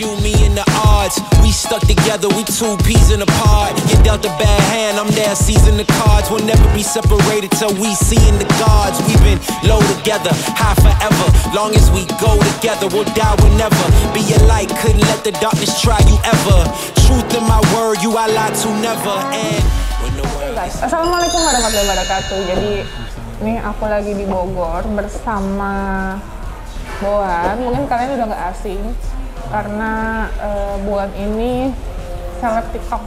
you, me, and the odds. We stuck together, we two peas in a pod. You dealt a bad hand, I'm there seizing the cards. We'll never be separated till we seeing the gods. We've been low together, high forever. Long as we go together, we'll die whenever. Be a light, couldn't let the darkness try you ever. Truth in my word, you I lie to never. And when the world is... Assalamualaikum warahmatullahi wabarakatuh. Jadi nih aku lagi di Bogor bersama Boan. Mungkin kalian udah nggak asing karena Boan ini seleb TikTok.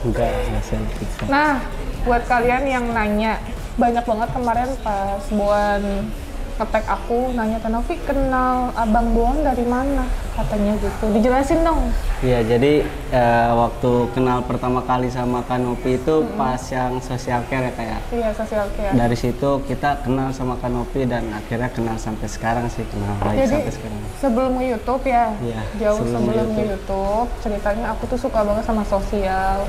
Enggak seleb TikTok. Nah, buat kalian yang nanya, banyak banget kemarin pas Boan nge-tag aku nanya, Tanovi kenal Abang Boan dari mana? Katanya gitu. Dijelasin dong. Iya, jadi waktu kenal pertama kali sama Kanopi itu pas yang social care ya kayak. Iya, social care. Dari situ kita kenal sama Kanopi dan akhirnya kenal sampai sekarang sih, kenal baik jadi, sampai sekarang. Sebelum YouTube ya, iya, jauh sebelum YouTube, ceritanya aku tuh suka banget sama sosial.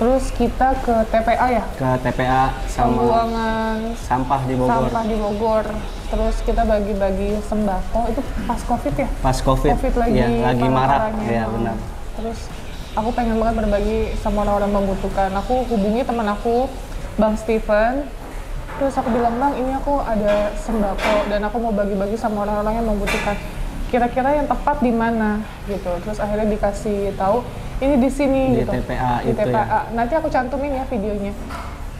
Terus kita ke TPA ya? Ke TPA sama pembuangan sampah di Bogor. Sampah di Bogor. Terus kita bagi-bagi sembako, itu pas COVID ya? Pas COVID lagi, ya, lagi marak, ya benar. Terus aku pengen banget berbagi sama orang-orang membutuhkan. Aku hubungi teman aku, Bang Steven. Terus aku bilang, Bang, ini aku ada sembako dan aku mau bagi-bagi sama orang-orang yang membutuhkan. Kira-kira yang tepat di mana gitu. Terus akhirnya dikasih tahu ini di sini di gitu. TPA di itu TPA. ya. Nanti aku cantumin ya videonya.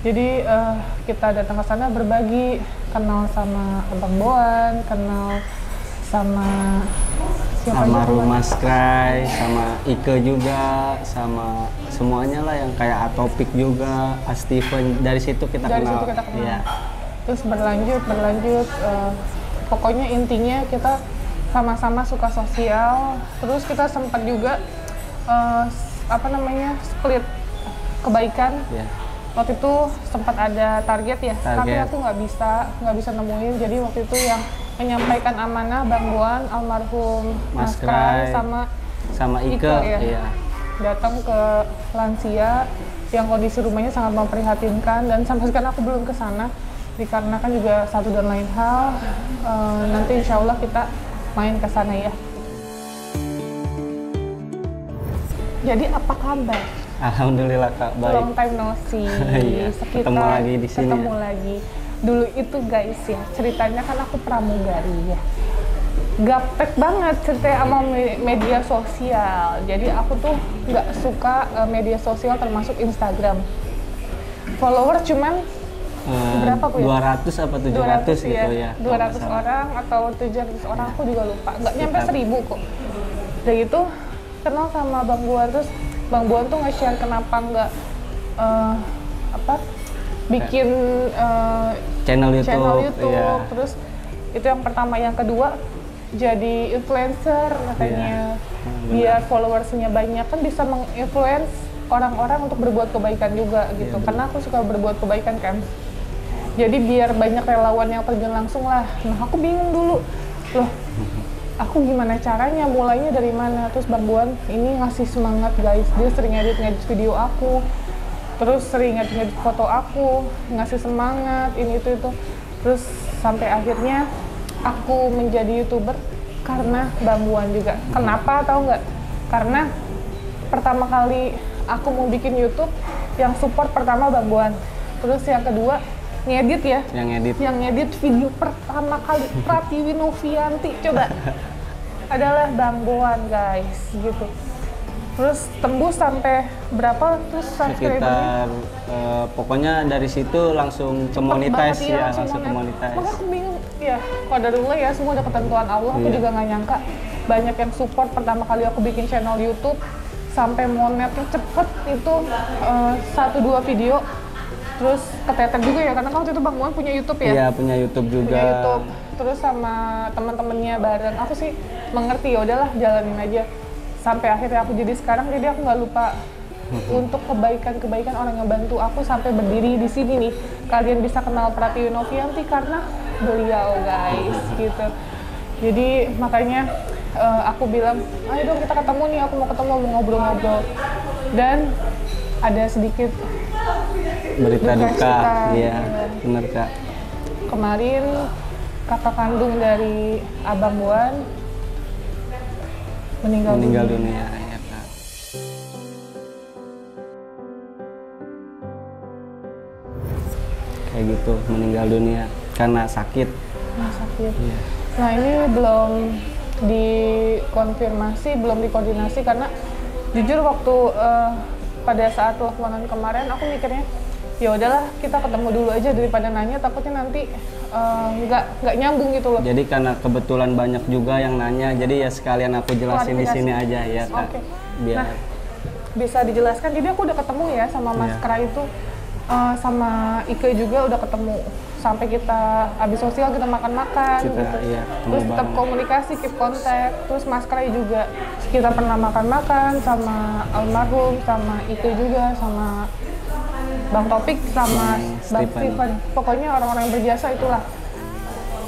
Jadi kita datang ke sana berbagi, kenal sama Abang Boan, kenal sama siapa sama juga, Rumah Skry, sama Ike juga, sama semuanya lah yang kayak Atopik juga, Steven. Dari situ kita kenal. Iya. Terus berlanjut, pokoknya intinya kita sama-sama suka sosial. Terus kita sempat juga split kebaikan. Yeah. Waktu itu sempat ada target ya, tapi aku nggak bisa nemuin. Jadi waktu itu yang menyampaikan amanah Bang Boan, almarhum Mas Krai sama Ike ya. Iya. Datang ke lansia yang kondisi rumahnya sangat memprihatinkan dan sampai sekarang aku belum ke sana dikarenakan juga satu dan lain hal. Nanti insya Allah kita main ke sana ya. Jadi apa kabar? Alhamdulillah Kak, baik. Long time no see. Iya, ketemu lagi di sini. Ketemu lagi. Dulu itu guys ya, ceritanya kan aku pramugari ya. Gaptek banget ceritanya sama media sosial. Jadi aku tuh nggak suka media sosial termasuk Instagram. Follower cuman berapa aku ya? 200 apa 700 gitu ya. 200 orang atau 700 orang aku juga lupa. Nggak nyampe 1000 kok. Udah gitu kenal sama Bang Boan, terus Bang Boan tuh nge-share kenapa nggak bikin channel YouTube. Iya. Terus itu yang pertama, yang kedua jadi influencer katanya. Iya. Biar followersnya banyak kan bisa menginfluence orang-orang untuk berbuat kebaikan juga gitu. Iya, karena aku suka berbuat kebaikan kan. Jadi biar banyak relawan yang terjun langsung lah. Nah aku bingung dulu loh. Aku gimana caranya, mulainya dari mana? Terus Bang Boan ini ngasih semangat guys, dia sering ngedit video aku, terus sering ngedit foto aku, ngasih semangat, ini itu. Terus sampai akhirnya aku menjadi YouTuber karena Bang Boan juga. Kenapa tahu nggak? Karena pertama kali aku mau bikin YouTube, yang support pertama Bang Boan. Terus yang kedua, ngedit ya, yang ngedit video pertama kali Pratiwi Novianti coba adalah Bang Boan guys gitu. Terus tembus sampai berapa terus sekitar pokoknya dari situ langsung ke monetize ya, langsung ke monetize. Makanya aku bingung ya, qadarullah ya, semua ada ketentuan Allah. Aku juga nggak nyangka banyak yang support pertama kali aku bikin channel YouTube sampai monetnya cepet itu 1-2 video. Terus keteter juga ya, karena waktu itu Bang Boan punya YouTube ya? Iya, punya YouTube juga. Punya YouTube, terus sama teman-temannya bareng. Aku sih mengerti, ya udahlah jalanin aja. Sampai akhirnya aku jadi sekarang, jadi aku nggak lupa untuk kebaikan-kebaikan orang yang bantu aku sampai berdiri di sini nih. Kalian bisa kenal Pratiwi Novianti karena beliau guys, gitu. Jadi makanya aku bilang, ayo dong kita ketemu nih, aku mau ketemu, mau ngobrol-ngobrol. Dan ada sedikit berita duka, iya benar Kak. Kemarin kakak kandung dari Abang Boan meninggal dunia ya Kak. Kayak gitu, meninggal dunia karena sakit. Iya. Nah ini belum dikonfirmasi, belum dikoordinasi karena jujur waktu pada saat teleponan kemarin aku mikirnya ya udahlah kita ketemu dulu aja daripada nanya, takutnya nanti nggak nyambung gitu loh. Jadi karena kebetulan banyak juga yang nanya, jadi ya sekalian aku jelasin di sini aja ya Kak. Okay. Biar nah, bisa dijelaskan. Jadi aku udah ketemu ya sama Mas Kra itu, sama Ike juga udah ketemu. Sampai kita habis sosial kita makan-makan gitu. Iya, terus tetap komunikasi, keep kontak. Terus Mas Krai juga kita pernah makan-makan sama almarhum, sama Ike juga, sama Bang Topik, sama Bang Steven. Pokoknya orang-orang yang berjasa itulah.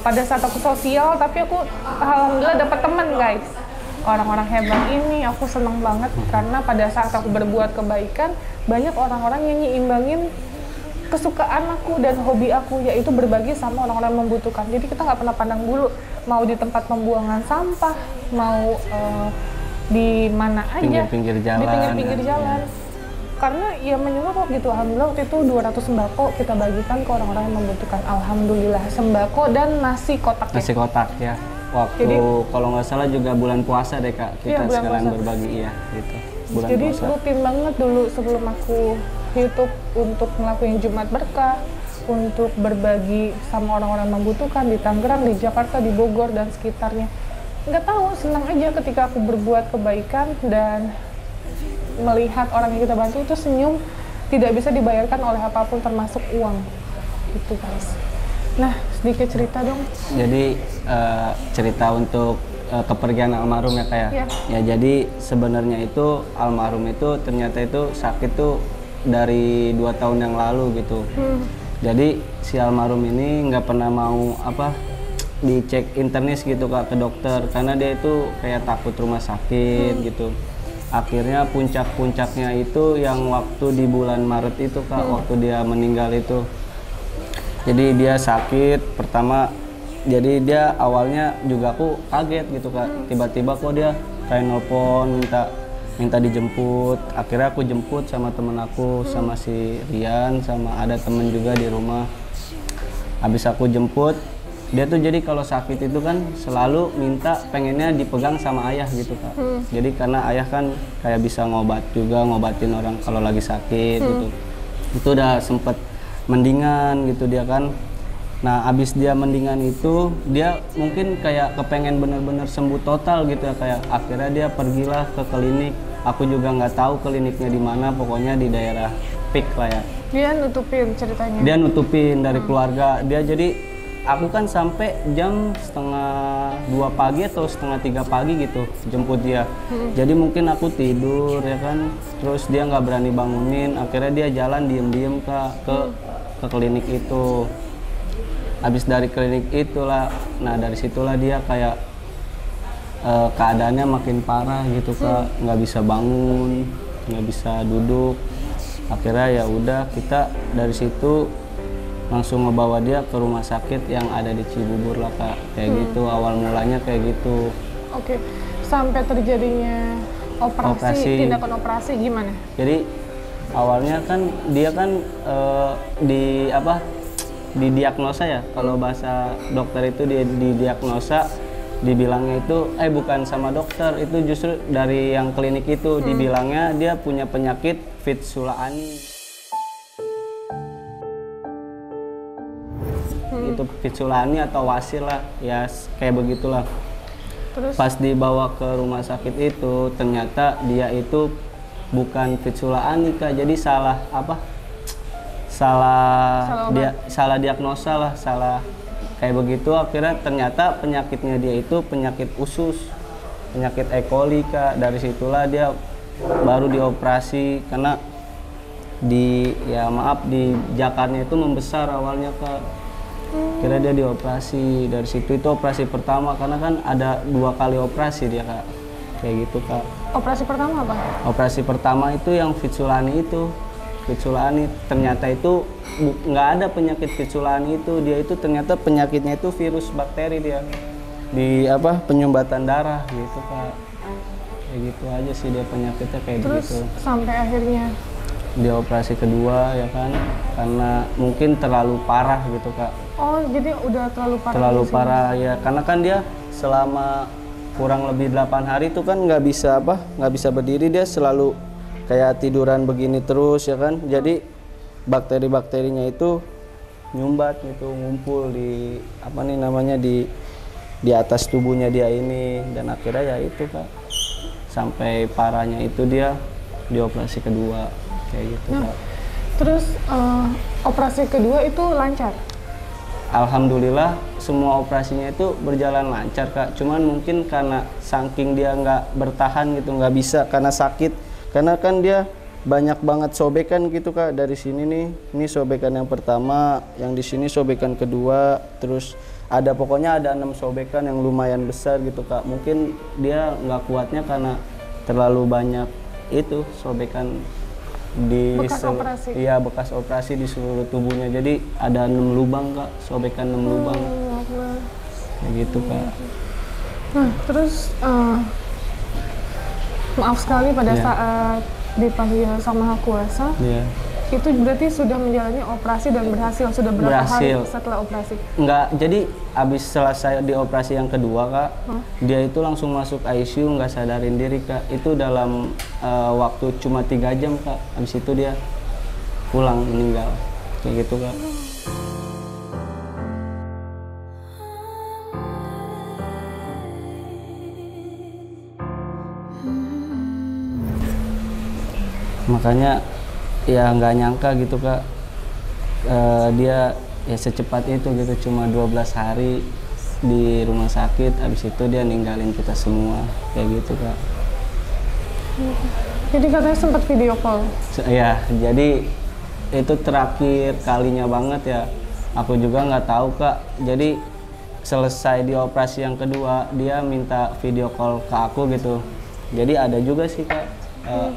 Pada saat aku sosial, tapi aku alhamdulillah dapat teman guys. Orang-orang hebat ini aku senang banget karena pada saat aku berbuat kebaikan, banyak orang-orang yang nyimbangin kesukaan aku dan hobi aku, yaitu berbagi sama orang-orang yang membutuhkan. Jadi kita nggak pernah pandang bulu, mau di tempat pembuangan sampah, mau di mana aja, pinggir-pinggir jalan, di pinggir-pinggir jalan. Karena ya menyeluruh gitu. Alhamdulillah waktu itu 200 sembako kita bagikan ke orang-orang yang membutuhkan. Alhamdulillah, sembako dan nasi kotak. Nasi kotak ya. Waktu kalau nggak salah juga bulan puasa deh Kak, kita sekalian berbagi ya gitu. Bulan jadi puasa. rutin banget dulu sebelum aku YouTube untuk ngelakuin Jumat Berkah, untuk berbagi sama orang-orang membutuhkan di Tangerang, di Jakarta, di Bogor dan sekitarnya. Nggak tahu, senang aja ketika aku berbuat kebaikan dan melihat orang yang kita bantu itu senyum, tidak bisa dibayarkan oleh apapun termasuk uang. Gitu guys. Nah, sedikit cerita dong. Jadi cerita untuk kepergian almarhum ya Kak ya. Ya jadi sebenarnya itu almarhum itu ternyata itu sakit tuh dari 2 tahun yang lalu gitu. Jadi si almarhum ini nggak pernah mau dicek internis gitu Kak ke dokter karena dia itu kayak takut rumah sakit gitu. Akhirnya puncaknya itu yang waktu di bulan Maret itu Kak, waktu dia meninggal itu. Jadi dia sakit pertama, jadi dia awalnya juga aku kaget gitu Kak. Tiba-tiba kok dia kayak nelpon minta dijemput. Akhirnya aku jemput sama temen aku, sama si Rian, sama ada temen juga di rumah. Habis aku jemput, dia tuh jadi kalau sakit itu kan selalu minta pengennya dipegang sama ayah gitu Kak. Jadi karena ayah kan kayak bisa ngobatin orang kalau lagi sakit gitu. Itu udah sempet mendingan gitu dia kan. Nah abis dia mendingan itu dia mungkin kayak kepengen bener-bener sembuh total gitu ya, kayak akhirnya dia pergilah ke klinik. Aku juga nggak tahu kliniknya di mana, pokoknya di daerah Pik lah ya. Dia nutupin ceritanya. Dia nutupin dari keluarga. Dia jadi aku kan sampai jam 1:30 pagi atau 1:30 pagi gitu jemput dia. Jadi mungkin aku tidur ya kan, terus dia nggak berani bangunin. Akhirnya dia jalan diem-diem ke klinik itu. Habis dari klinik itulah, nah dari situlah dia kayak keadaannya makin parah gitu Kak, nggak bisa bangun, nggak bisa duduk. Akhirnya ya udah kita dari situ langsung ngebawa dia ke rumah sakit yang ada di Cibubur lah Kak, kayak gitu awal mulanya kayak gitu. Oke, sampai terjadinya tindakan operasi gimana? Jadi awalnya kan dia kan didiagnosa ya, kalau bahasa dokter itu dia didiagnosa, dibilangnya itu bukan sama dokter, itu justru dari yang klinik itu dibilangnya dia punya penyakit Fistula-ani. Itu Fistula-ani atau wasir lah ya, kayak begitulah. Terus? Pas dibawa ke rumah sakit itu ternyata dia itu bukan Fistula-ani Kak, jadi salah diagnosa lah, salah kayak begitu. Akhirnya ternyata penyakitnya dia itu penyakit usus, penyakit E. coli Kak. Dari situlah dia baru dioperasi karena di jakarnya itu membesar awalnya Kak. Kira dia dioperasi. Dari situ itu operasi pertama, karena kan ada 2 kali operasi dia Kak, kayak gitu Kak. Operasi pertama apa? Operasi pertama itu yang Fistula-ani itu. Fistula-ani ternyata itu nggak ada penyakit Fistula-ani itu, dia itu ternyata penyakitnya itu virus bakteri dia di penyumbatan darah gitu Kak. kayak gitu aja sih dia penyakitnya kayak Terus gitu. Sampai akhirnya Dia operasi kedua ya kan, karena mungkin terlalu parah gitu Kak. oh jadi udah terlalu parah. Terlalu parah ya, karena kan dia selama kurang lebih 8 hari itu kan nggak bisa berdiri, dia selalu kayak tiduran begini terus ya kan. Jadi bakteri-bakterinya itu nyumbat gitu, ngumpul di di atas tubuhnya dia ini, dan akhirnya ya itu Kak, sampai parahnya itu dia dioperasi kedua kayak gitu Kak. Terus operasi kedua itu lancar? Alhamdulillah semua operasinya itu berjalan lancar Kak, cuman mungkin karena saking dia nggak bertahan gitu, nggak bisa karena sakit, karena kan dia banyak banget sobekan gitu Kak. Dari sini nih, ini sobekan yang pertama, yang di sini sobekan kedua, terus pokoknya ada 6 sobekan yang lumayan besar gitu Kak. Mungkin dia nggak kuatnya karena terlalu banyak itu sobekan di bekas operasi. Iya, bekas operasi di seluruh tubuhnya. Jadi ada 6 lubang Kak, sobekan 6 lubang. Kayak gitu Kak. Nah, terus maaf sekali pada saat dipanggil sama kuasa. Itu berarti sudah menjalani operasi dan sudah berapa hari setelah operasi? Enggak, jadi habis selesai di operasi yang kedua Kak, dia itu langsung masuk ICU, nggak sadarin diri Kak. Itu dalam waktu cuma 3 jam Kak, habis itu dia pulang meninggal, kayak gitu Kak. Makanya ya nggak nyangka gitu Kak, dia ya secepat itu gitu, cuma 12 hari di rumah sakit, habis itu dia ninggalin kita semua kayak gitu Kak. Jadi katanya sempat video call? Ya, jadi itu terakhir kalinya banget ya, aku juga nggak tahu Kak. Jadi selesai di operasi yang kedua, dia minta video call ke aku gitu. Jadi ada juga sih Kak,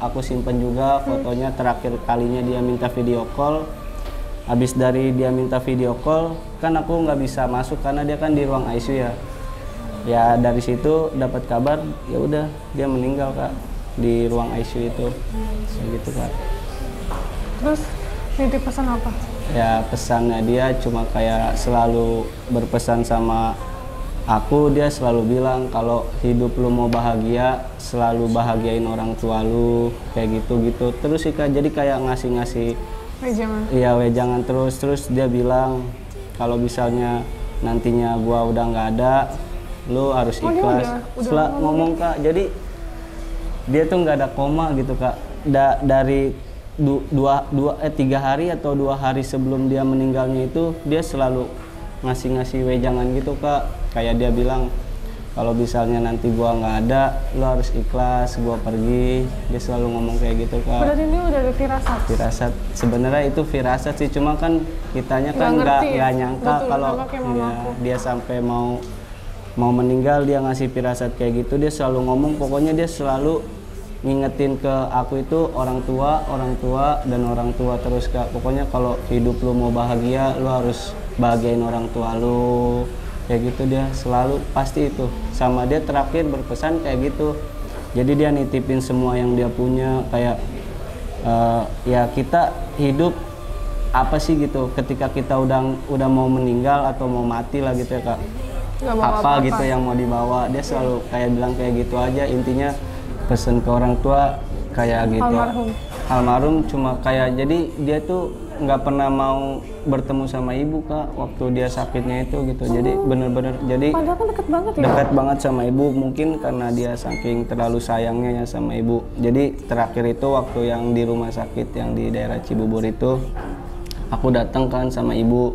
aku simpen juga fotonya terakhir kalinya dia minta video call. Habis dari dia minta video call, kan aku nggak bisa masuk karena dia kan di ruang ICU ya. Ya dari situ dapat kabar, ya udah dia meninggal Kak di ruang ICU itu, gitu Kak. Terus nitip pesan apa? Ya pesannya dia cuma kayak selalu berpesan sama aku, dia selalu bilang kalau hidup lu mau bahagia, selalu bahagiain orang tua lu, kayak gitu-gitu. Terus sih Kak, jadi kayak ngasih wejangan. Iya, wejangan terus dia bilang kalau misalnya nantinya gua udah nggak ada, lu harus ikhlas. Setelah ngomong Kak, jadi dia tuh nggak ada koma gitu Kak. Dari 3 hari atau 2 hari sebelum dia meninggalnya itu, dia selalu ngasih wejangan gitu Kak. Kayak dia bilang kalau misalnya nanti gua nggak ada, lu harus ikhlas, gua pergi. Dia selalu ngomong kayak gitu Kak. Berarti ini udah ada firasat? Firasat, sebenarnya itu firasat sih, cuma kan kitanya kan nggak nyangka kalau ya, dia sampai mau meninggal dia ngasih firasat kayak gitu. Dia selalu ngomong, pokoknya dia selalu ngingetin ke aku itu orang tua dan orang tua terus Kak. Pokoknya kalau hidup lu mau bahagia, lu harus bahagiain orang tua lu, kayak gitu. Dia selalu pasti itu sama dia terakhir berpesan kayak gitu. Jadi dia nitipin semua yang dia punya, kayak ya kita hidup apa sih gitu ketika kita udah mau meninggal atau mau mati lah gitu ya Kak, apa gitu yang mau dibawa. Dia selalu kayak bilang kayak gitu aja, intinya pesen ke orang tua kayak gitu. Almarhum cuma kayak, jadi dia tuh nggak pernah mau bertemu sama ibu Kak waktu dia sakitnya itu gitu. Jadi bener-bener jadi padahal kan deket banget ya? Deket banget sama ibu, mungkin karena dia saking terlalu sayangnya ya sama ibu. Jadi terakhir itu waktu yang di rumah sakit yang di daerah Cibubur itu, aku datang kan sama ibu,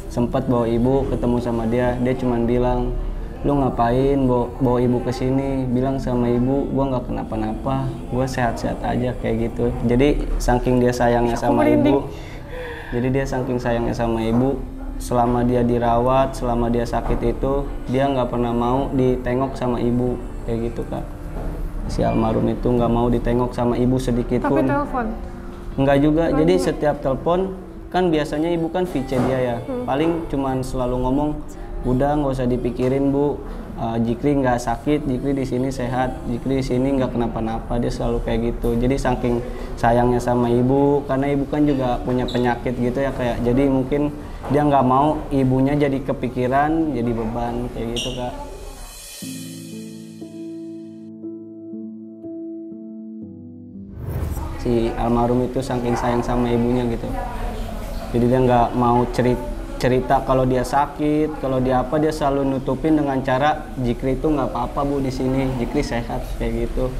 sempat bawa ibu ketemu sama dia. Dia cuman bilang, lu ngapain bawa ibu ke sini? Bilang sama ibu, gua nggak kenapa-napa, gua sehat-sehat aja, kayak gitu. Jadi saking dia sayangnya sama ibu, jadi dia saking sayangnya sama ibu, selama dia dirawat, selama dia sakit itu, dia nggak pernah mau ditengok sama ibu, kayak gitu Kak. Si almarhum itu nggak mau ditengok sama ibu sedikit pun. Tapi telepon? Nggak juga. Jadi setiap telepon kan biasanya ibu kan VC dia ya, paling cuman selalu ngomong, udah nggak usah dipikirin Bu, Jikri nggak sakit, Jikri di sini sehat, Jikri di sini nggak kenapa-napa, dia selalu kayak gitu. Jadi saking sayangnya sama ibu, karena ibu kan juga punya penyakit gitu ya kayak, jadi mungkin dia nggak mau ibunya jadi kepikiran, jadi beban kayak gitu Kak. Si almarhum itu saking sayang sama ibunya gitu, jadi dia nggak mau cerita kalau dia sakit, kalau dia apa, dia selalu nutupin dengan cara Jikri itu nggak apa-apa Bu di sini, Jikri sehat kayak gitu.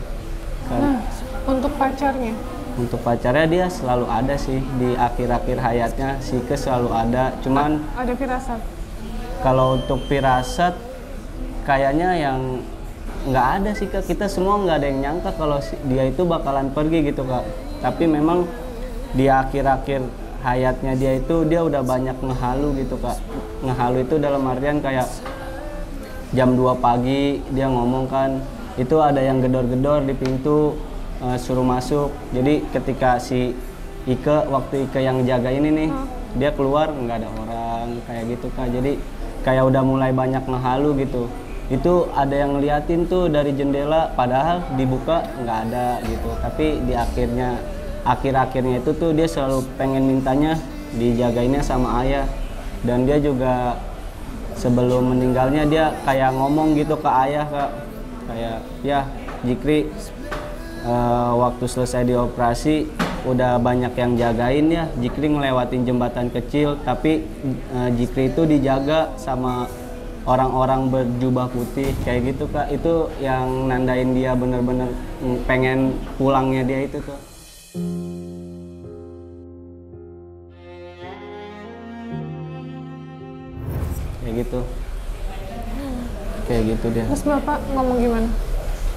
Kan. Nah, untuk pacarnya? Untuk pacarnya dia selalu ada sih di akhir-akhir hayatnya, si Ike selalu ada. Cuman ada firasat. Kalau untuk firasat kayaknya yang nggak ada sih Kak. Kita semua nggak ada yang nyangka kalau dia itu bakalan pergi gitu Kak. Tapi memang di akhir-akhir hayatnya dia itu dia udah banyak ngehalu gitu Kak. Ngehalu itu dalam artian kayak jam 2 pagi dia ngomong kan, itu ada yang gedor-gedor di pintu, suruh masuk. Jadi ketika si Ike, waktu Ike yang jaga ini nih, dia keluar nggak ada orang kayak gitu Kak. Jadi kayak udah mulai banyak ngehalu gitu. Itu ada yang ngeliatin tuh dari jendela, padahal dibuka nggak ada gitu. Tapi di akhir-akhirnya itu tuh dia selalu pengen mintanya dijagainnya sama ayah. Dan dia juga sebelum meninggalnya dia kayak ngomong gitu ke ayah Kak, kayak ya Jikri waktu selesai dioperasi udah banyak yang jagain ya, Jikri ngelewatin jembatan kecil tapi Jikri itu dijaga sama orang-orang berjubah putih kayak gitu Kak. Itu yang nandain dia bener-bener pengen pulangnya dia itu tuh. Kayak gitu. Kayak gitu dia. Terus Bapak ngomong gimana?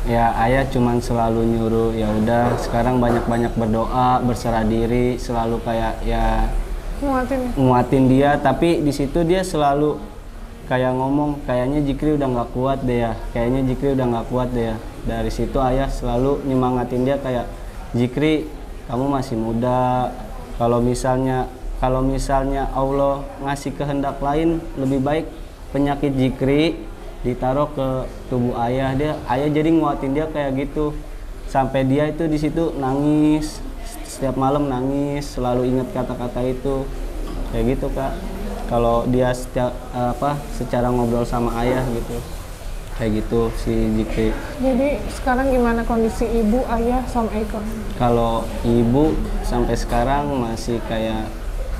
Ya ayah cuman selalu nyuruh ya udah sekarang banyak-banyak berdoa, berserah diri, selalu kayak ya nguatin dia. Tapi di situ dia selalu kayak ngomong kayaknya Jikri udah nggak kuat deh ya, kayaknya Jikri udah nggak kuat deh ya. Dari situ ayah selalu nyemangatin dia kayak, Jikri kamu masih muda, kalau misalnya Allah ngasih kehendak lain, lebih baik penyakit Jikri ditaruh ke tubuh ayah. Ayah jadi nguatin dia kayak gitu, sampai dia itu di situ nangis setiap malam, nangis selalu ingat kata-kata itu kayak gitu Kak. Kalau dia secara ngobrol sama ayah gitu kayak gitu si Jikri. Jadi sekarang gimana kondisi ibu, ayah, sama Eko? Kalau ibu sampai sekarang masih kayak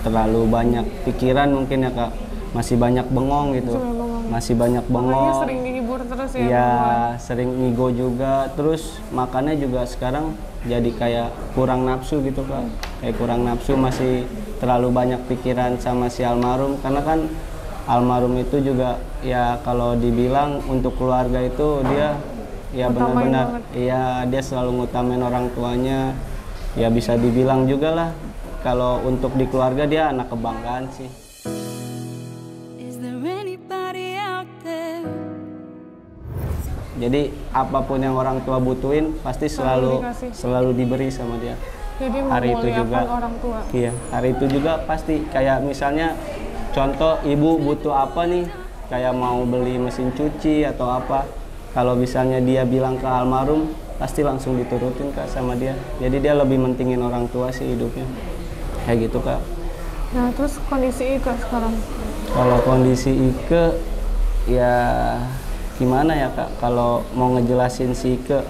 terlalu banyak pikiran mungkin ya Kak, masih banyak bengong gitu. Masih banyak bengong. Makanya sering dihibur terus ya? Iya, sering ngigo juga. Terus makannya juga sekarang jadi kayak kurang nafsu gitu Kak. Kayak kurang nafsu, masih terlalu banyak pikiran sama si almarhum. Karena kan almarhum itu juga ya kalau dibilang untuk keluarga itu dia ya benar-benar iya, dia selalu ngutamain orang tuanya. Ya bisa dibilang juga lah kalau untuk di keluarga dia anak kebanggaan sih. Jadi apapun yang orang tua butuhin pasti selalu diberi sama dia. Jadi hari itu juga orang tua. Iya, hari itu juga pasti kayak misalnya contoh ibu butuh apa nih, kayak mau beli mesin cuci atau apa. Kalau misalnya dia bilang ke almarhum, pasti langsung diturutin Kak sama dia. Jadi dia lebih mentingin orang tua sih hidupnya. Kayak gitu Kak. Nah, terus kondisi Ike sekarang? Kalau kondisi Ike ya gimana ya Kak, kalau mau ngejelasin si Ike,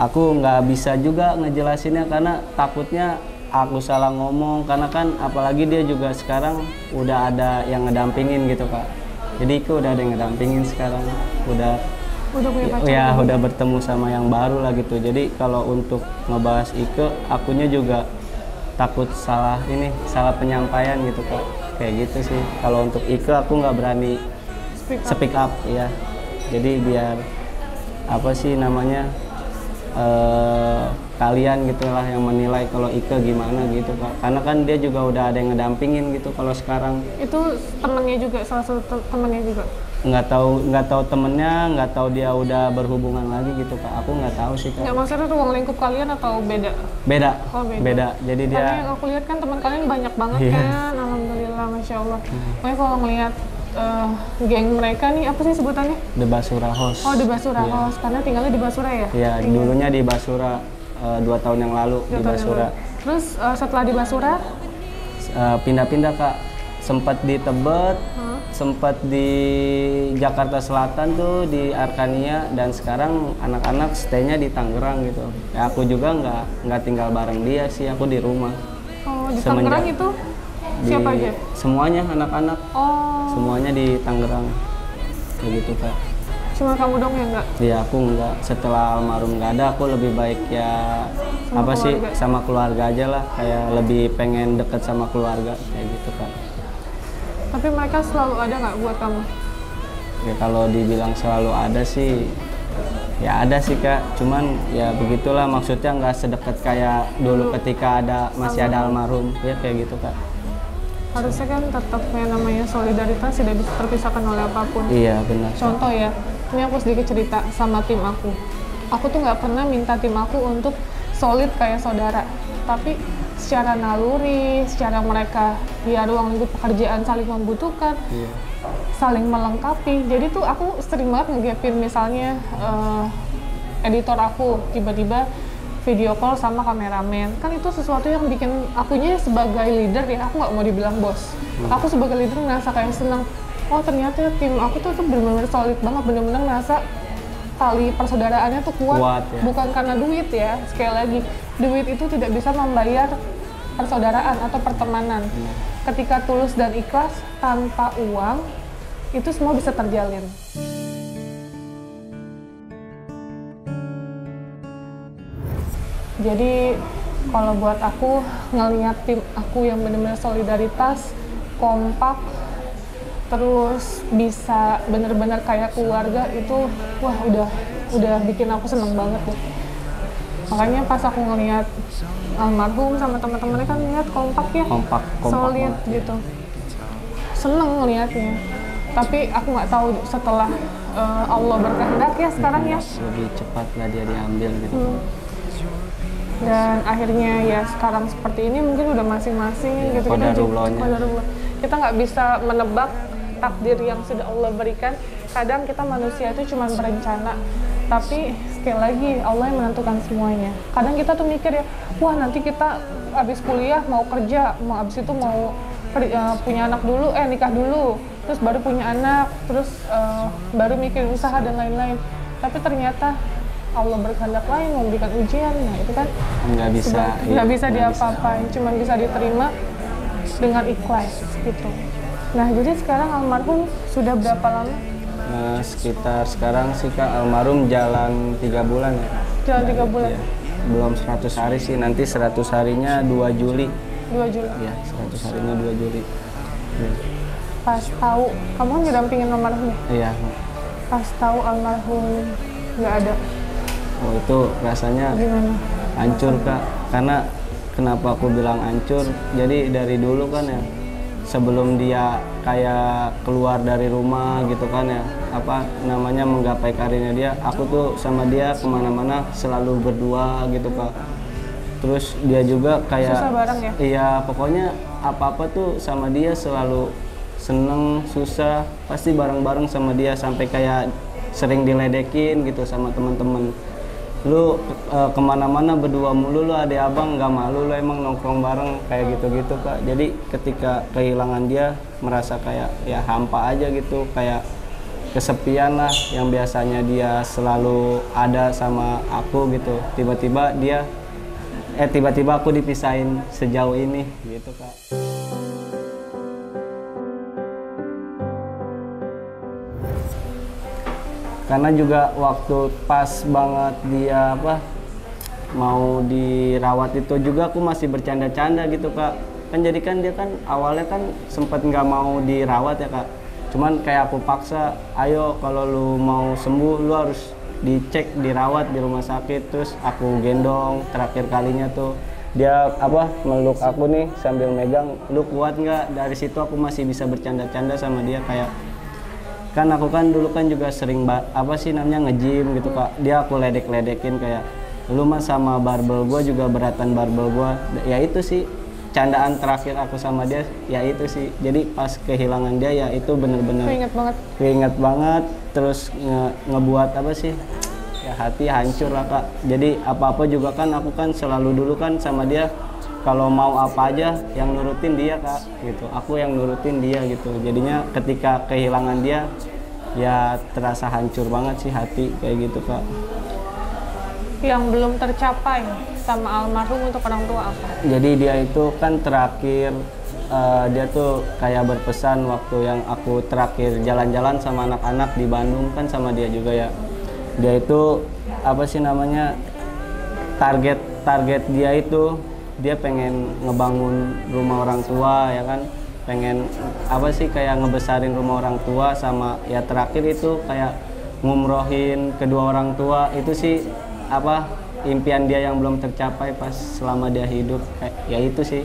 aku nggak bisa juga ngejelasinnya karena takutnya aku salah ngomong, karena kan apalagi dia juga sekarang udah ada yang ngedampingin gitu Kak. Jadi Ike udah ada yang ngedampingin sekarang, udah punya pacar ya udah bertemu sama yang baru lah gitu. Jadi kalau untuk ngebahas Ike, akunya juga takut salah penyampaian gitu Kak, kayak gitu sih. Kalau untuk Ike aku nggak berani speak up ya, jadi biar apa sih namanya kalian gitulah yang menilai kalau Ike gimana gitu Kak, karena kan dia juga udah ada yang ngedampingin gitu. Kalau sekarang itu temennya juga, salah satu temennya juga nggak tahu temennya, nggak tahu dia udah berhubungan lagi gitu Kak, aku nggak tahu sih Kak. Nggak, maksudnya ruang lingkup kalian atau beda? Beda. Jadi karena yang aku lihat kan teman kalian banyak banget kan, alhamdulillah, masya Allah. Pokoknya kalau ngelihat geng mereka nih, apa sih sebutannya? The Basura House. Oh, The Basura House, karena tinggalnya di Basura ya? Iya, dulunya di Basura, 2 tahun yang lalu di Basura. Terus setelah di Basura? Pindah-pindah Kak, sempat di Tebet, sempat di Jakarta Selatan tuh di Arkania, dan sekarang anak-anak stay-nya di Tangerang gitu. Ya, aku juga nggak tinggal bareng dia sih, aku di rumah. Oh, di Tangerang itu siapa aja? Semuanya anak-anak. Oh. Semuanya di Tangerang. Kayak gitu Kak. Cuma kamu dong yang enggak? Iya, aku enggak. Setelah almarhum nggak ada, aku lebih baik ya sama keluarga. Sama keluarga aja lah. Kayak lebih pengen deket sama keluarga kayak gitu Kak. Tapi mereka selalu ada nggak buat kamu? Ya kalau dibilang selalu ada sih, ya ada sih Kak. Cuman ya begitulah, maksudnya nggak sedekat kayak dulu ketika masih ada almarhum. Ya kayak gitu Kak. Harusnya kan tetap yang namanya solidaritas tidak bisa terpisahkan oleh apapun. Iya benar. Contoh ya, ini aku sedikit cerita sama tim aku. Aku tuh nggak pernah minta tim aku untuk solid kayak saudara, tapi secara naluri, secara mereka di ruang lingkup pekerjaan saling membutuhkan, saling melengkapi. Jadi tuh aku sering banget ngegapin misalnya editor aku tiba-tiba video call sama kameramen. Kan itu sesuatu yang bikin akunya sebagai leader ya, aku nggak mau dibilang bos. Aku sebagai leader ngerasa kayak senang. Oh ternyata tim aku tuh benar-benar solid banget, benar-benar ngerasa tali persaudaraannya tuh kuat ya. Bukan karena duit ya, sekali lagi duit itu tidak bisa membayar persaudaraan atau pertemanan. Ketika tulus dan ikhlas tanpa uang, itu semua bisa terjalin. Jadi kalau buat aku ngelihat tim aku yang benar-benar solidaritas, kompak, terus bisa benar-benar kayak keluarga, itu wah udah bikin aku seneng banget ya. Makanya pas aku ngelihat almarhum sama teman-temannya kan ngeliat kompak ya, solid gitu, seneng ngelihatnya. Tapi aku nggak tahu setelah Allah berkehendak ya sekarang ya lebih cepat lah dia diambil gitu. Dan akhirnya ya sekarang seperti ini mungkin udah masing-masing gitu. Kita nggak bisa menebak takdir yang sudah Allah berikan. Kadang kita manusia itu cuma berencana, tapi sekali lagi Allah yang menentukan semuanya. Kadang kita tuh mikir ya, wah nanti kita habis kuliah mau kerja, mau habis itu mau punya anak dulu, nikah dulu, terus baru punya anak, terus baru mikir usaha dan lain-lain. Tapi ternyata Allah berkehendak lain, memberikan ujian, nah itu kan nggak bisa diapa-apain, cuma bisa diterima dengan ikhlas gitu. Nah jadi sekarang almarhum sudah berapa lama? Sekitar sekarang sih Kak, almarhum jalan 3 bulan ya. Jalan 3 bulan? Ya. Belum 100 hari sih, nanti 100 harinya 2 Juli. 2 Juli? Iya, 100 harinya 2 Juli. Ya. Pas tahu, kamu ngedampingin almarhum? Iya. Pas tahu almarhum nggak ada? Oh itu rasanya gimana? Hancur Kak, karena kenapa aku bilang hancur, jadi dari dulu kan ya, sebelum dia kayak keluar dari rumah gitu kan ya, apa namanya menggapai karirnya dia, aku tuh sama dia kemana-mana selalu berdua gitu Kak. Terus dia juga kayak susah bareng ya? Iya, pokoknya apa-apa tuh sama dia selalu seneng, susah, pasti bareng-bareng sama dia, sampai kayak sering diledekin gitu sama teman-teman. Lu kemana-mana berdua mulu, lu adik abang nggak malu lu emang nongkrong bareng, kayak gitu-gitu Kak. Jadi ketika kehilangan dia merasa kayak ya hampa aja gitu, kayak kesepian lah, yang biasanya dia selalu ada sama aku gitu, tiba-tiba aku dipisahin sejauh ini gitu Kak. Karena juga waktu pas banget dia mau dirawat itu juga aku masih bercanda-canda gitu Kak. Kan jadi kan dia kan awalnya kan sempat nggak mau dirawat ya Kak. Cuman kayak aku paksa, ayo kalau lu mau sembuh lu harus dicek, dirawat di rumah sakit. Terus aku gendong, terakhir kalinya tuh dia meluk aku nih sambil megang, lu kuat nggak? Dari situ aku masih bisa bercanda-canda sama dia, kayak kan aku kan dulu kan juga sering nge-gym gitu Kak. Dia aku ledek-ledekin kayak, lu mah sama barbel gua juga beratan barbel gua. Ya itu sih candaan terakhir aku sama dia ya itu sih. Jadi pas kehilangan dia ya itu bener-bener keinget banget. Terus ngebuat apa sih, ya hati hancur lah Kak. Jadi apa-apa juga kan aku kan selalu dulu kan sama dia, kalau mau apa aja yang nurutin dia Kak gitu. Aku yang nurutin dia gitu. Jadinya ketika kehilangan dia ya terasa hancur banget sih hati kayak gitu Kak. Yang belum tercapai sama almarhum untuk orang tua apa? Jadi dia itu kan terakhir dia tuh kayak berpesan waktu yang aku terakhir jalan-jalan sama anak-anak di Bandung kan sama dia juga ya. Dia itu apa sih namanya, target dia itu dia pengen ngebangun rumah orang tua ya kan, pengen apa sih kayak ngebesarin rumah orang tua, sama ya terakhir itu kayak ngumrohin kedua orang tua. Itu sih apa impian dia yang belum tercapai pas selama dia hidup, kayak ya itu sih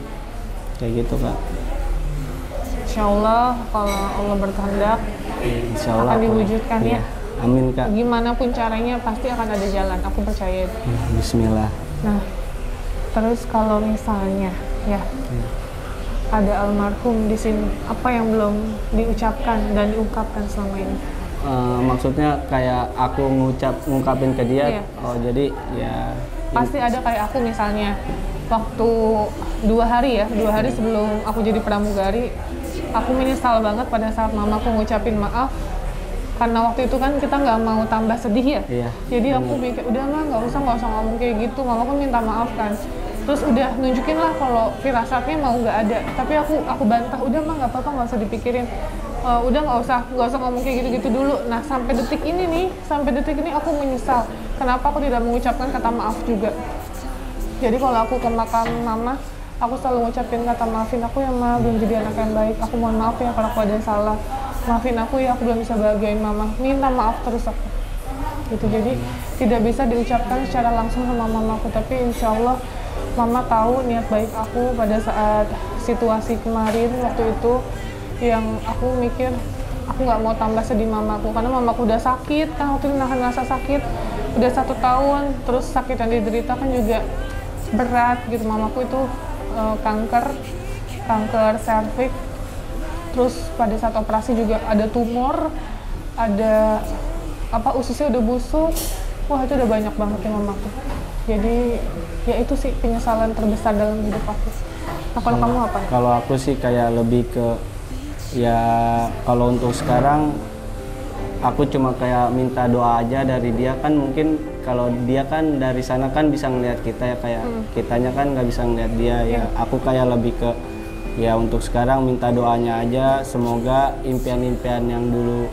kayak gitu Kak. Insya Allah kalau Allah berkehendak Insya Allah akan diwujudkan ya. Amin Kak. Gimana pun caranya pasti akan ada jalan, aku percaya itu. Bismillah. Nah terus kalau misalnya ya ada almarhum di sini, apa yang belum diucapkan dan diungkapkan selama ini? Maksudnya kayak aku ngungkapin ke dia, oh jadi ya pasti ada kayak aku misalnya waktu 2 hari sebelum aku jadi pramugari, aku menyesal banget pada saat mamaku ngucapin maaf, karena waktu itu kan kita nggak mau tambah sedih ya. Iya, jadi aku mikir udah mah nggak usah ngomong kayak gitu, mamaku minta maaf kan, terus udah nunjukin lah kalau firasatnya mau nggak ada, tapi aku bantah, udah mah nggak apa-apa, nggak usah dipikirin. Udah nggak usah ngomong kayak gitu-gitu dulu. Nah sampai detik ini aku menyesal kenapa aku tidak mengucapkan kata maaf juga. Jadi kalau aku ke makam mama, aku selalu ngucapin kata maafin aku ya ma, belum jadi anak yang baik, aku mohon maaf ya kalau aku ada yang salah, maafin aku ya, aku belum bisa bahagiain mama, minta maaf terus aku gitu. Jadi tidak bisa diucapkan secara langsung sama mamaku, tapi insya Allah mama tahu niat baik aku pada saat situasi kemarin waktu itu, yang aku mikir aku nggak mau tambah sedih mamaku, karena mamaku udah sakit kan waktu itu, nahan rasa sakit udah 1 tahun, terus sakit yang diderita kan juga berat gitu. Mamaku itu kanker serviks, terus pada saat operasi juga ada tumor, ada ususnya udah busuk, wah itu udah banyak banget ya mamaku. Jadi ya itu sih penyesalan terbesar dalam hidup aku. Nah kalau kamu apa? Kalau aku sih kayak lebih ke ya, kalau untuk sekarang aku cuma kayak minta doa aja dari dia. Kan mungkin kalau dia kan dari sana kan bisa ngelihat kita ya, kayak kitanya kan nggak bisa ngelihat dia ya. Aku kayak lebih ke ya untuk sekarang minta doanya aja, semoga impian-impian yang dulu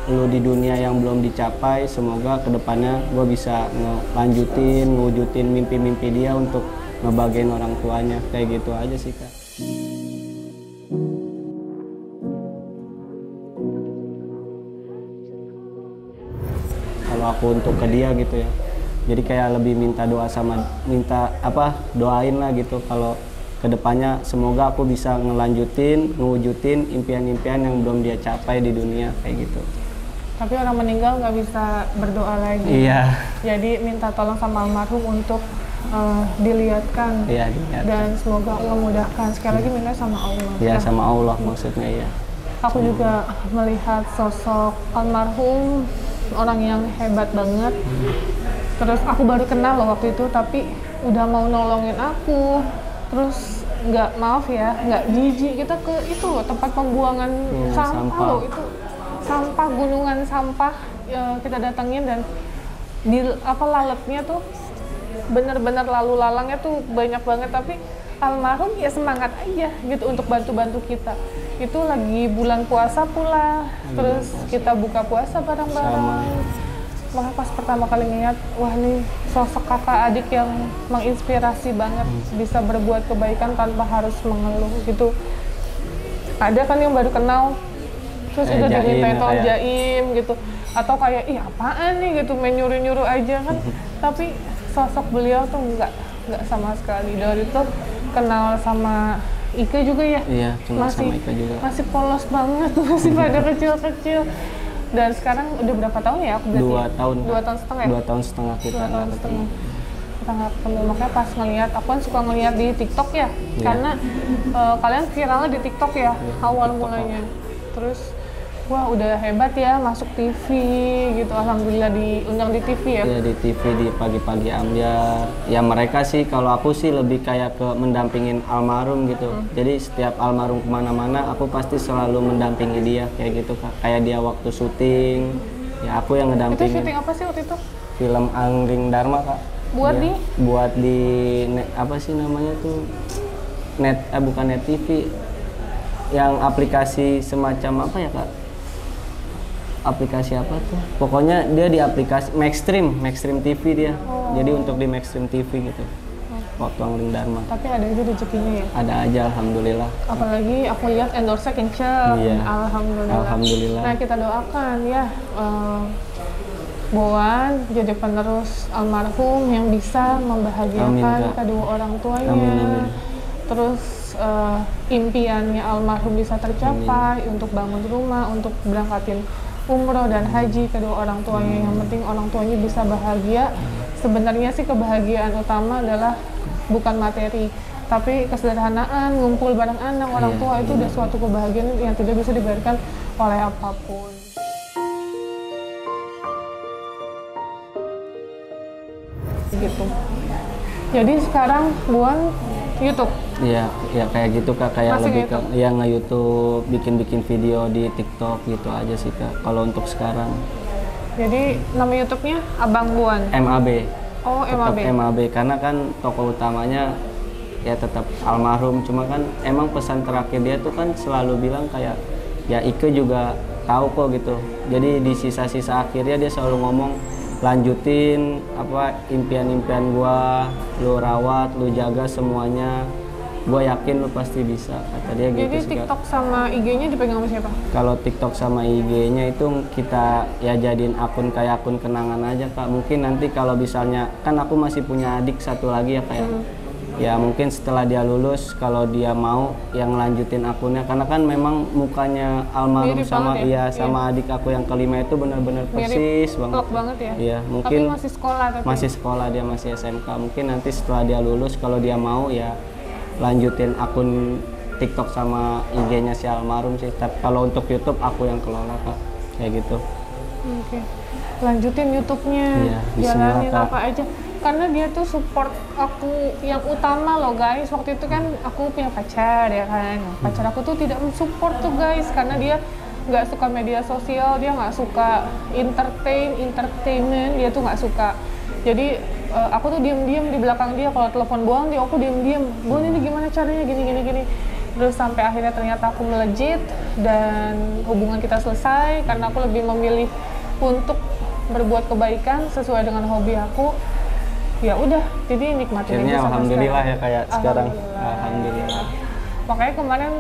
lu di dunia yang belum dicapai, semoga kedepannya gue bisa ngewujudin mimpi-mimpi dia untuk ngebagiin orang tuanya, kayak gitu aja sih Kak. Kalau aku untuk ke dia gitu ya, jadi kayak lebih minta doa doain lah gitu, kalau kedepannya semoga aku bisa ngewujudin impian-impian yang belum dia capai di dunia kayak gitu. Tapi orang meninggal nggak bisa berdoa lagi. Iya. Jadi minta tolong sama almarhum untuk dilihatkan. Iya, dilihatkan. Dan semoga Allah mudahkan. Sekali lagi minta sama Allah. Iya, sama Allah maksudnya ya. Aku juga melihat sosok almarhum, orang yang hebat banget. Terus aku baru kenal loh waktu itu, tapi udah mau nolongin aku. Terus nggak jijik kita ke itu loh, tempat pembuangan sampah loh, itu sampah, gunungan sampah kita datengin, dan di laletnya tuh bener-bener lalu lalangnya tuh banyak banget, tapi almarhum ya semangat aja gitu untuk bantu-bantu kita. Itu lagi bulan puasa pula, terus kita buka puasa bareng-bareng. Maka pas pertama kali ngeliat, wah nih sosok kakak adik yang menginspirasi banget, bisa berbuat kebaikan tanpa harus mengeluh gitu. Ada kan yang baru kenal terus udah dimintain tolong jaim gitu, atau kayak ih apaan nih gitu, main nyuruh-nyuruh aja kan. Tapi sosok beliau tuh nggak sama sekali. Dari itu kenal sama Ike juga ya, iya, sama Ike juga. Masih polos banget, masih pada kecil-kecil. Dan sekarang udah berapa tahun ya aku berarti? 2 tahun. 2 tahun setengah. 2 tahun setengah kita. 2 tahun setengah. kita nggak ketemu. Makanya pas ngelihat, aku kan suka ngelihat di TikTok ya, karena kalian viralnya di TikTok ya, awal mulanya. Terus wah udah hebat ya masuk TV gitu, alhamdulillah diundang di TV ya. Iya di TV di pagi-pagi ambiar. Ya mereka sih, kalau aku sih lebih kayak ke mendampingin almarhum gitu. Jadi setiap almarhum kemana-mana aku pasti selalu mendampingi dia kayak gitu Kak. Kayak dia waktu syuting, ya aku yang ngedampingin. Itu syuting apa sih waktu itu? Film Angling Dharma Kak. Buat di net, apa sih namanya tuh, bukan net TV, yang aplikasi semacam apa ya Kak? Aplikasi apa tuh? Pokoknya dia di aplikasi Maxstream TV dia. Jadi untuk di Maxstream TV gitu. Waktu Angling Dharma. Tapi ada aja rezekinya ya? Ada aja, alhamdulillah. Apalagi aku lihat endorse-nya kenceng. Iya. Alhamdulillah. Nah kita doakan ya, Boan jadi penerus almarhum yang bisa membahagiakan kedua orang tuanya. Amin. Terus impiannya almarhum bisa tercapai untuk bangun rumah, untuk berangkatin umroh dan haji kedua orang tuanya. Yang penting orang tuanya bisa bahagia. Sebenarnya sih kebahagiaan utama adalah bukan materi, tapi kesederhanaan, ngumpul bareng anak orang tua itu udah suatu kebahagiaan yang tidak bisa dibayarkan oleh apapun. Gitu. Jadi sekarang Buan YouTube. Iya, ya kayak gitu Kak, kayak masih lebih ke yang nge-YouTube, bikin video di TikTok gitu aja sih Kak. Kalau untuk sekarang. Jadi nama YouTube-nya Abang Buan. MAB. Oh, tetap MAB. MAB karena kan tokoh utamanya ya tetap almarhum, cuma kan emang pesan terakhir dia tuh kan selalu bilang kayak ya Ike juga tahu kok gitu. Jadi di sisa-sisa akhirnya dia selalu ngomong, lanjutin apa impian-impian gua, lu rawat, lu jaga semuanya, gua yakin lu pasti bisa, kata dia. Jadi gitu. Jadi TikTok sama IG-nya dipegang sama siapa? Kalau TikTok sama IG-nya itu kita ya jadiin akun kayak akun kenangan aja Kak. Mungkin nanti kalau misalnya kan aku masih punya adik satu lagi ya kayak ya mungkin setelah dia lulus kalau dia mau yang lanjutin akunnya, karena kan memang mukanya almarhum sama sama adik aku yang kelima itu benar-benar persis banget ya. Iya, mungkin tapi masih sekolah masih sekolah, dia masih SMK. Mungkin nanti setelah dia lulus kalau dia mau ya lanjutin akun TikTok sama IG-nya si almarhum sih. Tapi kalau untuk YouTube aku yang kelola Kak, kayak gitu. Oke. Lanjutin YouTube-nya, jalanin apa aja. Karena dia tuh support aku yang utama loh guys. Waktu itu kan aku punya pacar ya kan. Pacar aku tuh tidak mensupport tuh guys, karena dia nggak suka media sosial, dia nggak suka entertainment, dia tuh nggak suka. Jadi aku tuh diem-diem di belakang dia, kalau telepon Boang dia aku diem-diem. Boang ini gimana caranya gini. Terus sampai akhirnya ternyata aku melejit dan hubungan kita selesai karena aku lebih memilih untuk berbuat kebaikan sesuai dengan hobi aku. Ya udah, jadi nikmatin akhirnya aja. Alhamdulillah ya kayak sekarang. Alhamdulillah. Makanya kemarin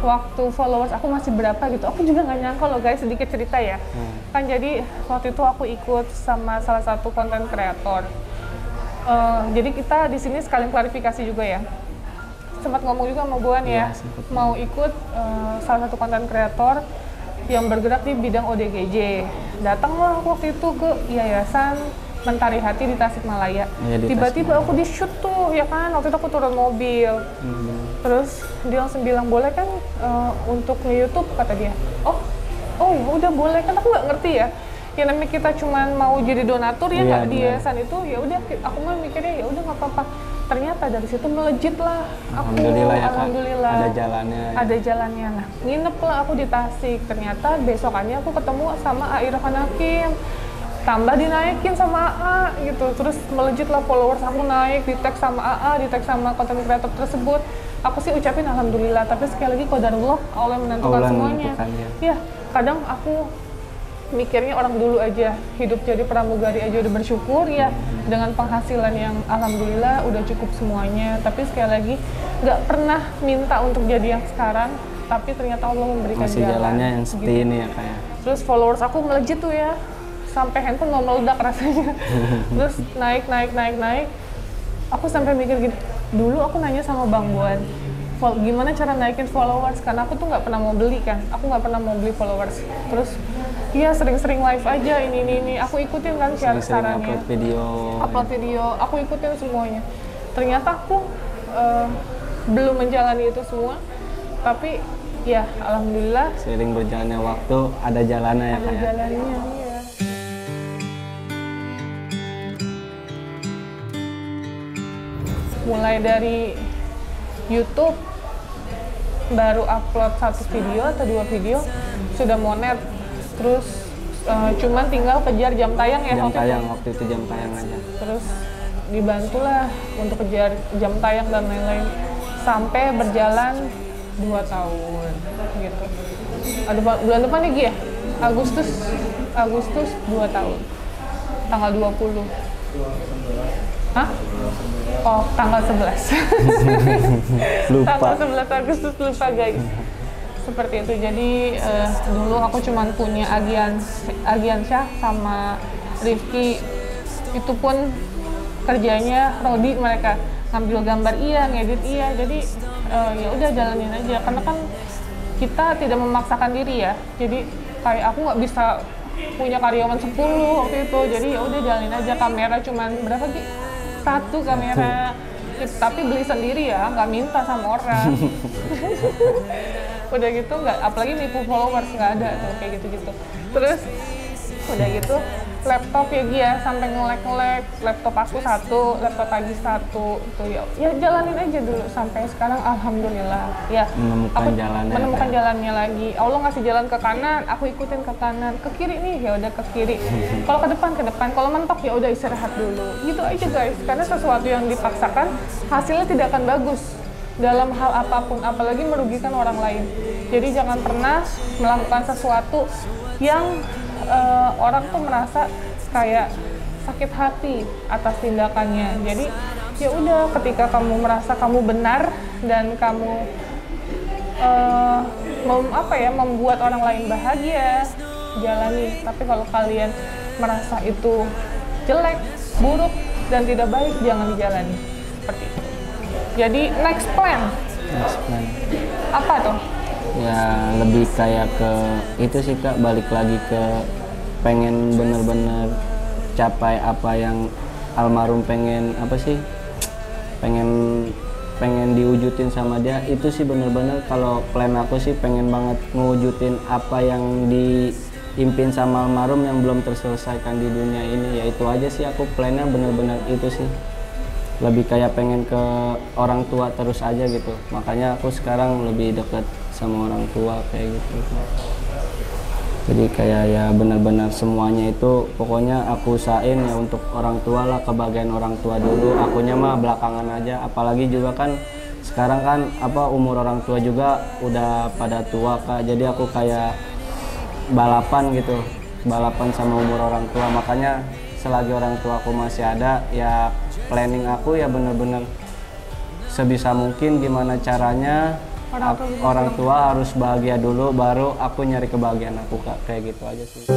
waktu followers aku masih berapa gitu, aku juga nggak nyangka loh guys, sedikit cerita ya. Kan jadi waktu itu aku ikut sama salah satu konten kreator. Jadi kita di sini sekalian klarifikasi juga ya. Sempat ngomong juga sama Buan ya, mau ikut salah satu konten kreator yang bergerak di bidang ODGJ. Datanglah waktu itu ke Yayasan Mentari Hati di Tasikmalaya. Tiba-tiba aku di shoot tuh ya kan, waktu itu aku turun mobil. Terus dia langsung bilang, boleh kan untuk nge-YouTube, kata dia. Oh ya udah boleh, kan aku nggak ngerti ya. Ya namanya kita cuman mau jadi donatur ya nggak di yayasan itu, ya udah aku mah mikirnya ya udah nggak apa-apa. Ternyata dari situ melejit lah aku. Alhamdulillah. Ada jalannya. Ada jalannya. Nah, nginep lah aku di Tasik. Ternyata besokannya aku ketemu sama A. Irfan Hakim. Tambah dinaikin sama AA gitu, terus melejit lah followers aku naik, di tag sama AA, di tag sama konten kreator tersebut. Aku sih ucapin alhamdulillah, tapi sekali lagi qadarullah, Allah menentukan semuanya. Ya, kadang aku mikirnya orang dulu aja hidup jadi pramugari aja udah bersyukur ya, dengan penghasilan yang alhamdulillah udah cukup semuanya. Tapi sekali lagi nggak pernah minta untuk jadi yang sekarang, tapi ternyata Allah memberikan jalannya yang seperti gitu. Ini ya kayak. Terus followers aku melejit tuh ya, sampai handphone mau meledak rasanya. Terus naik. Aku sampai mikir gini, dulu aku nanya sama Bang Buan, gimana cara naikin followers, karena aku tuh nggak pernah mau beli kan, aku nggak pernah mau beli followers. Terus iya sering-sering live aja ini aku ikutin kan sarannya, upload video, aku ikutin semuanya. Ternyata aku belum menjalani itu semua, tapi ya alhamdulillah seiring berjalannya waktu ada jalannya ya, ada jalannya ya. Mulai dari YouTube baru upload 1 video atau 2 video sudah monet, terus cuman tinggal kejar jam tayang ya, waktu itu jam tayang aja. Terus dibantulah untuk kejar jam tayang dan lain-lain sampai berjalan 2 tahun gitu. Ada bulan depan lagi ya, Agustus 2 tahun, tanggal 20. Hah? Oh, tanggal 11. Lupa. Tanggal 11 Agustus, lupa guys. Seperti itu. Jadi dulu aku cuma punya Agian Syah sama Rifki. Itu pun kerjanya Rodi, mereka ngambil gambar iya, ngedit iya. Jadi ya udah jalanin aja. Karena kan kita tidak memaksakan diri ya. Jadi kayak aku nggak bisa punya karyawan 10 waktu itu. Jadi ya udah jalanin aja. Kamera cuman berapa sih? 1 kamera, tapi beli sendiri ya, nggak minta sama orang. Udah gitu nggak, apalagi nipu followers, nggak ada tuh kayak gitu-gitu. Terus udah gitu laptop ya sampai nge-lag, laptop aku 1, laptop Agi 1 tuh ya jalanin aja dulu sampai sekarang alhamdulillah ya menemukan jalannya lagi. Allah ngasih jalan ke kanan, aku ikutin ke kanan, ke kiri nih ya udah ke kiri, kalau ke depan, kalau mentok ya udah istirahat dulu, gitu aja guys. Karena sesuatu yang dipaksakan hasilnya tidak akan bagus dalam hal apapun, apalagi merugikan orang lain. Jadi jangan pernah melakukan sesuatu yang orang tuh merasa kayak sakit hati atas tindakannya. Jadi ya udah, ketika kamu merasa kamu benar dan kamu membuat orang lain bahagia, jalani. Tapi kalau kalian merasa itu jelek, buruk dan tidak baik, jangan dijalani. Seperti itu. Jadi next plan apa tuh? Ya lebih kayak ke itu sih Kak, balik lagi ke pengen bener-bener capai apa yang almarhum pengen diwujudin sama dia. Itu sih bener-bener kalau plan aku sih pengen banget ngewujudin apa yang diimpin sama almarhum yang belum terselesaikan di dunia ini. Ya itu aja sih aku plannya, bener-bener itu sih. Lebih kayak pengen ke orang tua terus aja gitu. Makanya aku sekarang lebih deket sama orang tua kayak gitu. Jadi kayak ya benar-benar semuanya itu pokoknya aku usahain ya untuk orang tua lah, kebahagiaan orang tua dulu. Akunya mah belakangan aja. Apalagi juga kan sekarang kan umur orang tua juga udah pada tua Kak. Jadi aku kayak balapan gitu, balapan sama umur orang tua. Makanya selagi orang tua aku masih ada, ya planning aku ya bener-bener sebisa mungkin gimana caranya orang tua harus bahagia dulu, baru aku nyari kebahagiaan aku Kak. Kayak gitu aja sih.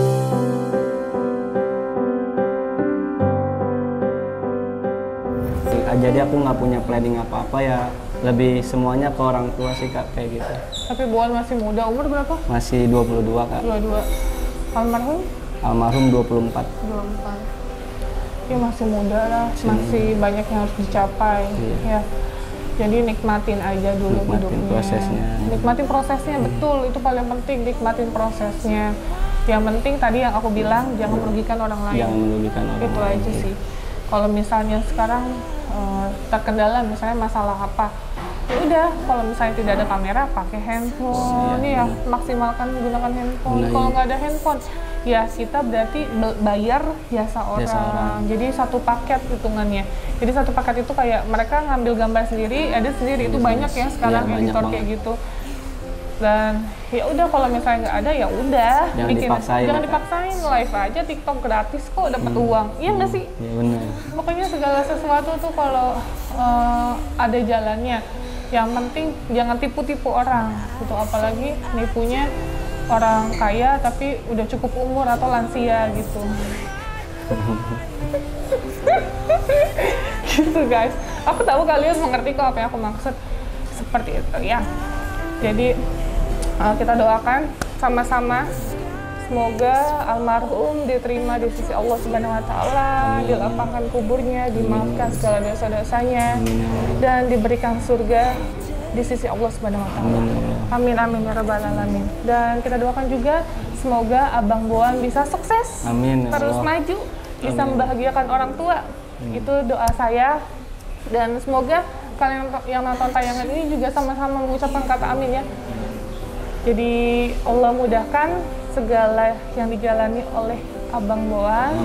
Jadi aku nggak punya planning apa-apa ya, lebih semuanya ke orang tua sih Kak, kayak gitu. Tapi Boan masih muda, umur berapa? Masih 22 Kak. 22. Almarhum? Almarhum 24. 24. Ya masih muda lah, masih banyak yang harus dicapai. Iya. Ya. Jadi nikmatin aja dulu hidupnya. Nikmatin prosesnya, betul, itu paling penting, nikmatin prosesnya. Yang penting tadi yang aku bilang, jangan merugikan orang lain. Jangan merugikan orang lain. Itu aja sih. Kalau misalnya sekarang terkendala misalnya masalah apa, ya udah, kalau misalnya tidak ada kamera pakai handphone, ya maksimalkan menggunakan handphone. Kalau nggak ada handphone, ya kita berarti bayar jasa orang. Jadi satu paket hitungannya. Jadi satu paket itu kayak mereka ngambil gambar sendiri, edit sendiri, itu banyak ya sekarang editor kayak gitu. Dan ya udah, kalau misalnya nggak ada ya udah, jangan dipaksain, live aja, TikTok gratis kok dapat uang, iya nggak sih? Iya benar. Pokoknya segala sesuatu tuh kalau ada jalannya, yang penting jangan tipu-tipu orang, gitu. Apalagi nipunya orang kaya tapi udah cukup umur atau lansia gitu. Gitu guys, aku tahu kalian mengerti kok apa yang aku maksud. seperti itu ya. Jadi kita doakan sama-sama semoga almarhum diterima di sisi Allah Subhanahu wa taala, dilapangkan kuburnya, dimaafkan segala dosa-dosanya dan diberikan surga di sisi Allah Subhanahu wa taala. Amin amin ya rabbal alamin. Dan kita doakan juga semoga Abang Boan bisa sukses. Amin. Terus maju, bisa membahagiakan orang tua. Itu doa saya. Dan semoga kalian yang nonton tayangan ini juga sama-sama mengucapkan kata amin ya. Jadi Allah mudahkan segala yang dijalani oleh Abang Boan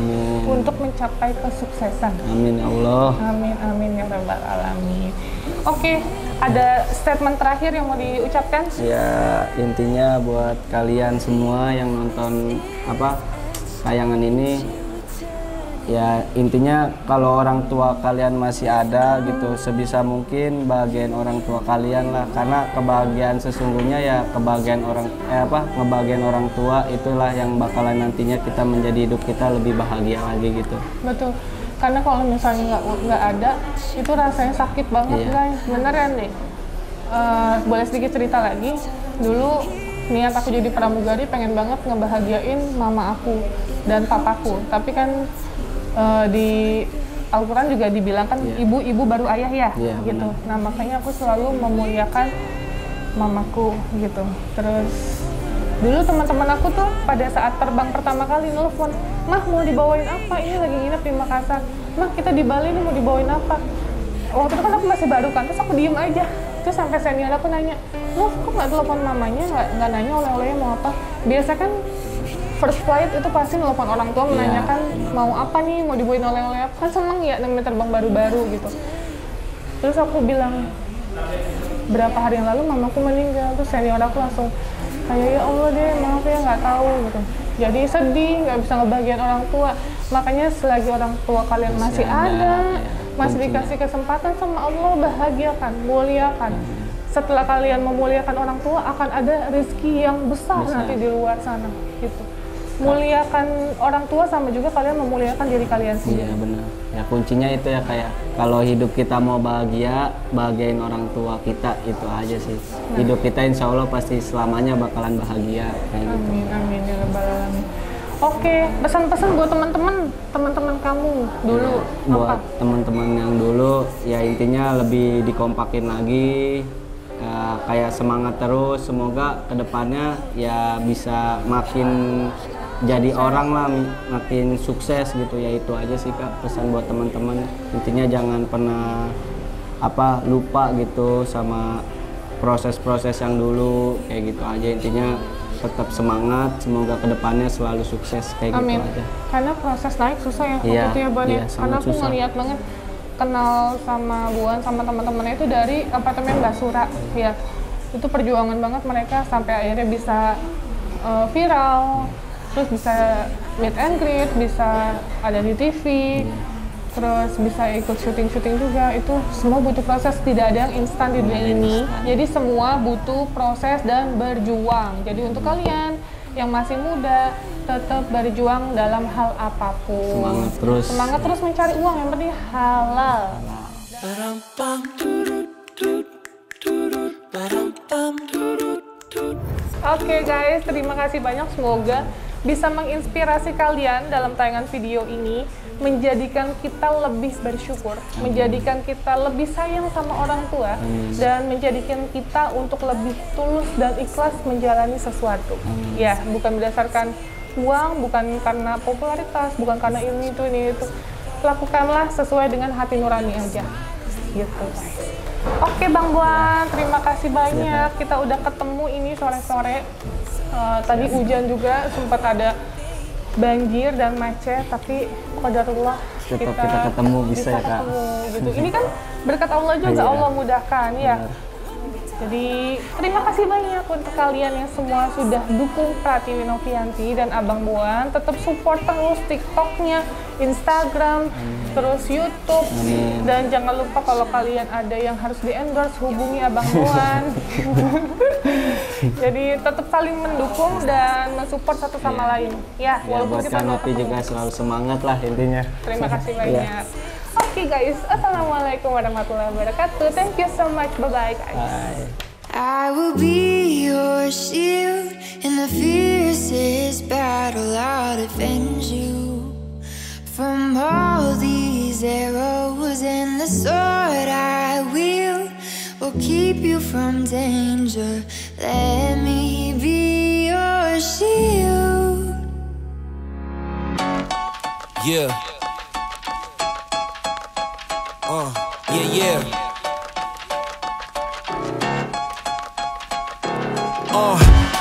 untuk mencapai kesuksesan. Amin ya Allah. Amin amin ya rabbal alamin. Oke, ada statement terakhir yang mau diucapkan? Ya, intinya buat kalian semua yang nonton tayangan ini, ya intinya kalau orang tua kalian masih ada gitu, sebisa mungkin bahagiain orang tua kalian lah, karena kebahagiaan sesungguhnya ya kebahagiaan ngebahagiain orang tua itulah yang bakalan nantinya kita menjadi hidup kita lebih bahagia lagi gitu. Betul, karena kalau misalnya nggak ada itu rasanya sakit banget guys, beneran deh. Boleh sedikit cerita lagi, dulu niat aku jadi pramugari pengen banget ngebahagiain mama aku dan papaku, tapi kan di Al-Quran juga dibilang kan ibu-ibu baru ayah ya, gitu. Benar. Nah makanya aku selalu memuliakan mamaku gitu. Terus dulu teman-teman aku tuh pada saat terbang pertama kali nelfon, "Mah mau dibawain apa? Ini lagi nginep di Makassar. Mah kita di Bali nih mau dibawain apa?" Waktu itu kan aku masih baru kan, terus aku diem aja. Terus sampai senior aku nanya, "Loh kok nggak telepon mamanya, nggak nanya oleh-olehnya mau apa?" Biasa kan first flight itu pasti nelfon orang tua menanyakan mau apa nih, mau dibawain oleh-oleh apa, kan seneng ya namanya terbang baru-baru gitu. Terus aku bilang berapa hari yang lalu mamaku meninggal, terus senior aku langsung kayak ya Allah deh maaf ya nggak tahu gitu. Jadi sedih, nggak bisa ngebahagiain orang tua. Makanya selagi orang tua kalian masih ada, masih dikasih kesempatan sama Allah, bahagiakan, muliakan. Setelah kalian memuliakan orang tua akan ada rezeki yang besar nanti di luar sana gitu. Muliakan orang tua sama juga kalian memuliakan diri kalian sendiri. Iya benar. Ya kuncinya itu ya, kayak kalau hidup kita mau bahagia, bahagiain orang tua kita, itu aja sih. Hidup kita insya Allah pasti selamanya bakalan bahagia kayak gitu. Amin amin ya rabbal alamin. Oke, pesan-pesan buat teman-teman kamu dulu buat teman-teman yang dulu ya intinya lebih dikompakin lagi. Kayak semangat terus, semoga kedepannya ya bisa makin jadi orang lah, makin sukses gitu ya. Itu aja sih Kak pesan buat teman-teman. Intinya jangan pernah lupa gitu sama proses-proses yang dulu kayak gitu aja. Intinya tetap semangat, semoga kedepannya selalu sukses kayak Amin. gitu aja. Karena proses naik susah ya waktu itu ya Bon. Karena aku ngeliat banget kenal sama Buan sama teman-temannya itu dari apartemen Basura ya. Itu perjuangan banget mereka sampai akhirnya bisa viral, terus bisa meet and greet, bisa ada di TV, terus bisa ikut syuting-syuting juga. Itu semua butuh proses, tidak ada yang instan di dunia ini. Jadi semua butuh proses dan berjuang. Jadi untuk kalian yang masih muda, tetap berjuang dalam hal apapun. Semangat terus mencari uang, yang penting halal. Oke guys, terima kasih banyak. Semoga bisa menginspirasi kalian dalam tayangan video ini, menjadikan kita lebih bersyukur, menjadikan kita lebih sayang sama orang tua, dan menjadikan kita untuk lebih tulus dan ikhlas menjalani sesuatu. Ya, bukan berdasarkan uang, bukan karena popularitas, bukan karena ini itu. Lakukanlah sesuai dengan hati nurani aja. Gitu guys. Oke Bang Buan, terima kasih banyak. Kita udah ketemu ini sore-sore. Tadi hujan juga, sempat ada banjir dan macet, tapi qadarullah kita ketemu bisa ya Kak. Gitu. Ini kan berkat Allah juga, Allah mudahkan ya. Jadi terima kasih banyak untuk kalian yang semua sudah dukung Pratiwi Novianti dan Abang Buan. Tetap support terus TikToknya, Instagram, terus YouTube. Dan jangan lupa kalau kalian ada yang harus di-endorse, hubungi Abang Buan. Jadi tetap saling mendukung dan mensupport satu sama lain. Ya, walaupun buat kita Novi juga selalu semangat lah intinya. Terima kasih banyak. Oke Oke guys, assalamualaikum warahmatullahi wabarakatuh. Thank you so much. Bye-bye guys. Bye. I will be your shield in the fiercest battle. I'll defend you from all these arrows, and the sword I wield will keep you from danger. Let me be your shield. Yeah. Yeah.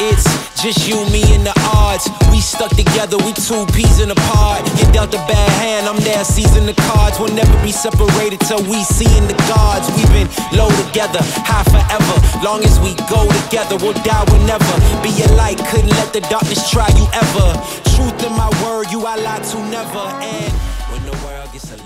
It's just you, me, and the odds. We stuck together, we two peas in a pod. You dealt a bad hand, I'm there seizing the cards. We'll never be separated till we see in the gods. We've been low together, high forever. Long as we go together, we'll die whenever. Be a light, couldn't let the darkness try you ever. Truth in my word, you I lie to never. And when the world gets a